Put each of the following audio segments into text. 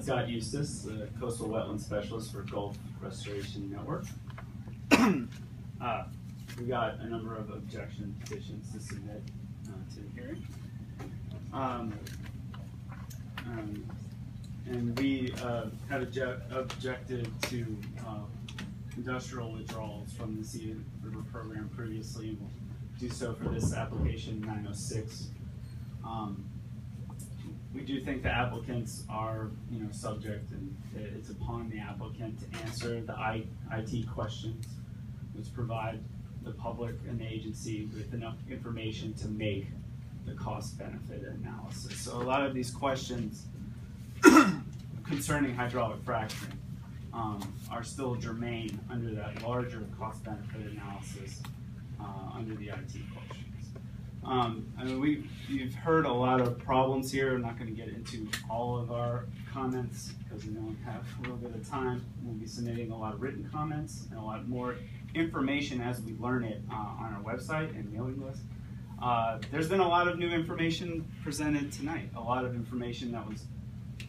Scott Eustis, the Coastal Wetland Specialist for Gulf Restoration Network. We got a number of objection petitions to submit to the hearing. And we had objected to industrial withdrawals from the Scenic River Program previously, and we'll do so for this application 906. We do think the applicants are, subject, and it's upon the applicant to answer the IT questions, which provide the public and the agency with enough information to make the cost-benefit analysis. So a lot of these questions concerning hydraulic fracturing are still germane under that larger cost-benefit analysis under the IT questions. You've heard a lot of problems here. I'm not going to get into all of our comments because we only have a little bit of time. We'll be submitting a lot of written comments and a lot more information as we learn it on our website and mailing list. There's been a lot of new information presented tonight, a lot of information that was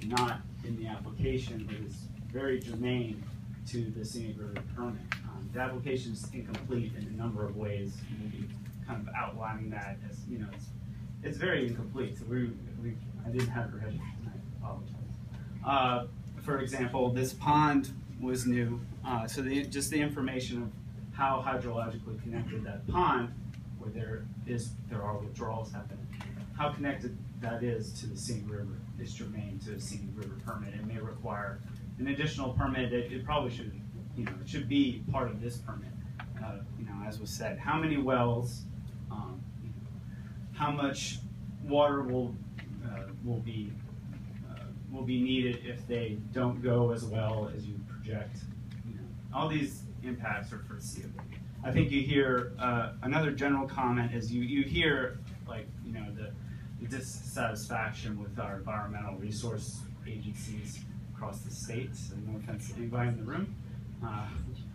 not in the application but is very germane to the Scenic River permit. The application is incomplete in a number of ways. We'll be kind of outlining that as, it's very incomplete. So I didn't have it ready tonight, I apologize. For example, this pond was new. So just the information of how hydrologically connected that pond, where there are withdrawals happening, how connected that is to the Scenic River is germane to the Scenic River permit. It may require an additional permit. It probably should, it should be part of this permit. As was said, how many wells, how much water will be needed if they don't go as well as you project. All these impacts are foreseeable. I think you hear another general comment is you hear the dissatisfaction with our environmental resource agencies across the state. So no offense to anybody in the room.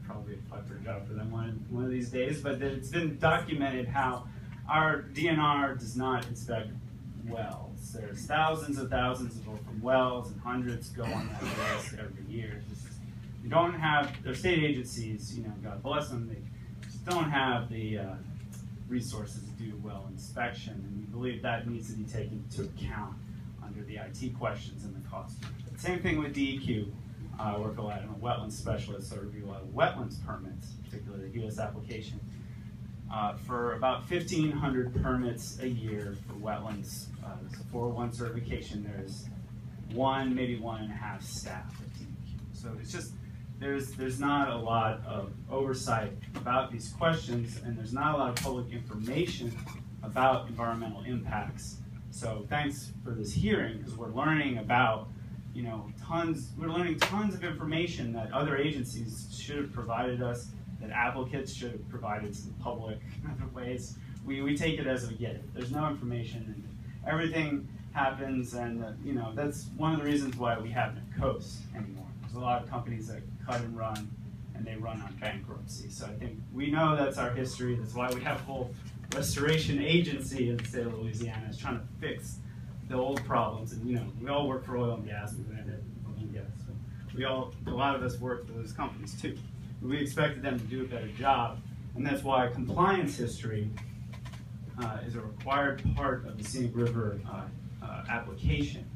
Probably apply for a job for them one of these days, but it's been documented how our DNR does not inspect wells. There's thousands of open wells, and hundreds go on that list every year. You don't have, their state agencies, God bless them, they just don't have the resources to do well inspection, and we believe that needs to be taken into account under the IT questions and the cost. Same thing with DEQ. I work a lot. I'm a wetlands specialist, so I review a lot of wetlands permits, particularly the US application. For about 1,500 permits a year for wetlands, for one certification, there's maybe 1.5 staff at DEQ. So it's just, there's not a lot of oversight about these questions, and there's not a lot of public information about environmental impacts. So thanks for this hearing, because we're learning about we're learning tons of information that other agencies should have provided us, that applicants should have provided to the public in other ways. We take it as we get it. There's no information, and everything happens, and that's one of the reasons why we have no coast anymore. There's a lot of companies that cut and run, and they run on bankruptcy. So I think we know that's our history. That's why we have a whole restoration agency in the state of Louisiana is trying to fix the old problems. And we all work for oil and gas. We landed oil and gas. So a lot of us work for those companies too. We expected them to do a better job, and that's why compliance history is a required part of the Scenic River application.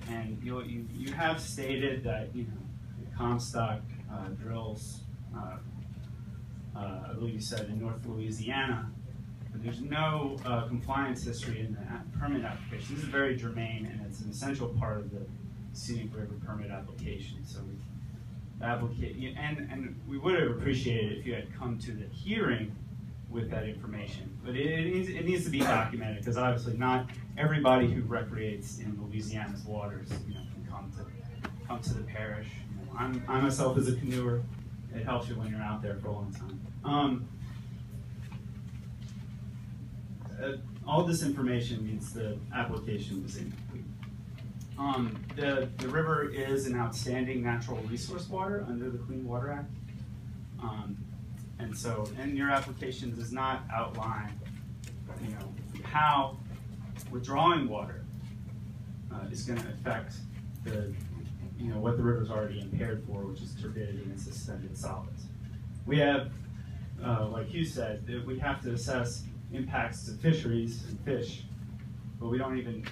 And you have stated that Comstock drills, I believe you said in North Louisiana, but there's no compliance history in the permit application. This is very germane, and it's an essential part of the Scenic River permit application. So and we would have appreciated if you had come to the hearing with that information, but it needs to be documented, because obviously not everybody who recreates in Louisiana's waters can come to the parish. I myself as a canoer, it helps you when you're out there for a long time. All this information means the application was incomplete. The river is an outstanding natural resource water under the Clean Water Act. And your application does not outline, how withdrawing water is going to affect the what the river's already impaired for, which is turbidity and suspended solids. We have, like Hugh said, that we have to assess impacts to fisheries and fish, but we don't even,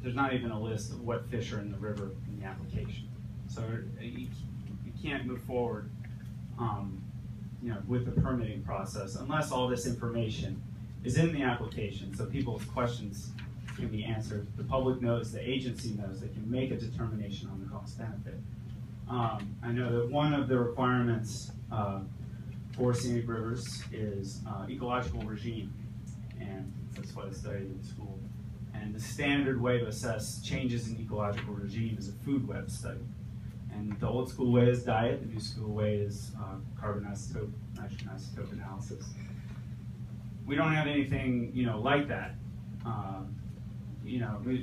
there's not even a list of what fish are in the river in the application. So you can't move forward with the permitting process unless all this information is in the application, so people's questions can be answered. The public knows, the agency knows, they can make a determination on the cost benefit. I know that one of the requirements for Scenic Rivers is ecological regime, and that's what I studied in school. And the standard way to assess changes in ecological regime is a food web study. And the old school way is diet, the new school way is carbon isotope, nitrogen isotope analysis. We don't have anything, like that.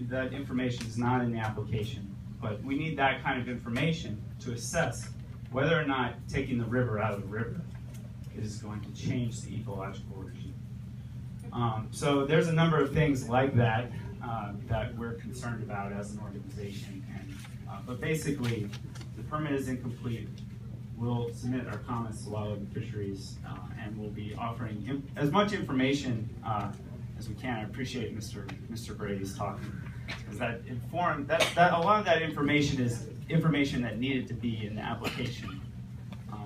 That information is not in the application, but we need that kind of information to assess whether or not taking the river out of the river is going to change the ecological regime. So there's a number of things like that that we're concerned about as an organization. But basically, the permit is incomplete. We'll submit our comments to Wildlife and Fisheries, and we'll be offering as much information as we can. I appreciate Mr. Brady's talking, because a lot of that information is information that needed to be in the application,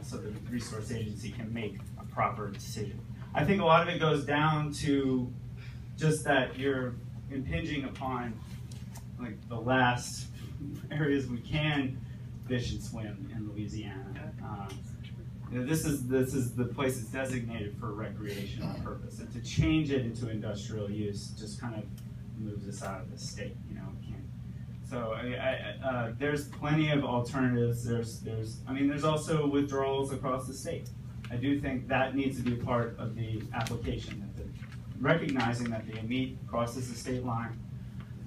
so the resource agency can make a proper decision. I think a lot of it goes down to just that you're impinging upon like the last areas we can fish and swim in Louisiana. This is the place that's designated for recreational purpose, and to change it into industrial use just kind of moves us out of the state. So there's plenty of alternatives. There's also withdrawals across the state. I do think that needs to be part of the application, recognizing that the Amite crosses the state line,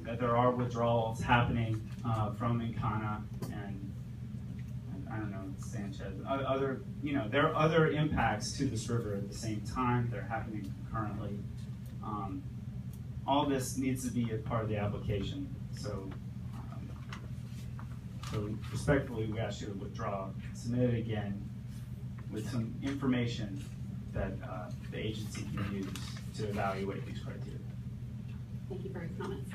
that there are withdrawals happening from Encana and I don't know, Sanchez. There are other impacts to this river at the same time. They're happening concurrently. All this needs to be a part of the application. So respectfully, we ask you to withdraw, submit it again with some information that the agency can use to evaluate these criteria. Thank you for your comments.